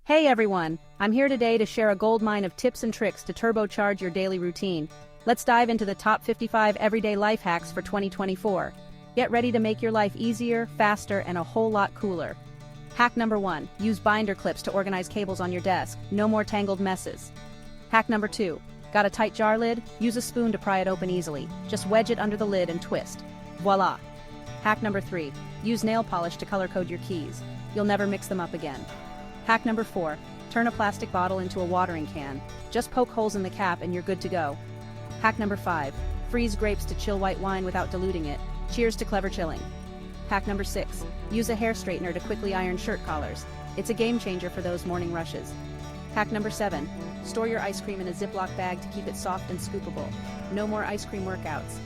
Hey everyone, I'm here today to share a goldmine of tips and tricks to turbocharge your daily routine. Let's dive into the top 55 everyday life hacks for 2024. Get ready to make your life easier, faster, and a whole lot cooler. Hack number 1, use binder clips to organize cables on your desk. No more tangled messes. Hack number 2, got a tight jar lid? Use a spoon to pry it open easily. Just wedge it under the lid and twist. Voila! Hack number 3, use nail polish to color code your keys. You'll never mix them up again. Hack number 4, turn a plastic bottle into a watering can. Just poke holes in the cap and you're good to go. Hack number 5, freeze grapes to chill white wine without diluting it. Cheers to clever chilling. Hack number 6, use a hair straightener to quickly iron shirt collars. It's a game changer for those morning rushes. Hack number 7, store your ice cream in a Ziploc bag to keep it soft and scoopable. No more ice cream workouts.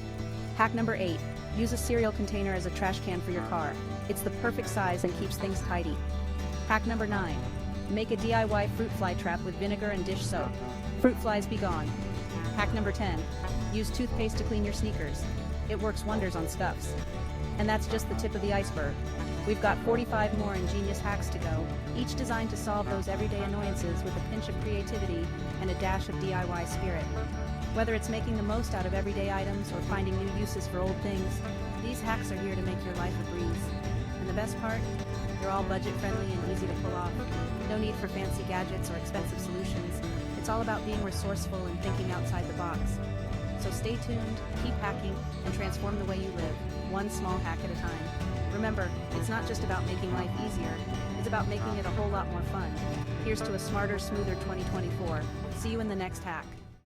Hack number 8, use a cereal container as a trash can for your car. It's the perfect size and keeps things tidy. Hack number 9, make a DIY fruit fly trap with vinegar and dish soap. Fruit flies be gone. Hack number 10, use toothpaste to clean your sneakers. It works wonders on scuffs. And that's just the tip of the iceberg. We've got 45 more ingenious hacks to go, each designed to solve those everyday annoyances with a pinch of creativity and a dash of DIY spirit. Whether it's making the most out of everyday items or finding new uses for old things, these hacks are here to make your life a breeze. And the best part? They're all budget-friendly and easy to pull off. No need for fancy gadgets or expensive solutions. It's all about being resourceful and thinking outside the box. So stay tuned, keep hacking, and transform the way you live, one small hack at a time. Remember, it's not just about making life easier, it's about making it a whole lot more fun. Here's to a smarter, smoother 2024. See you in the next hack.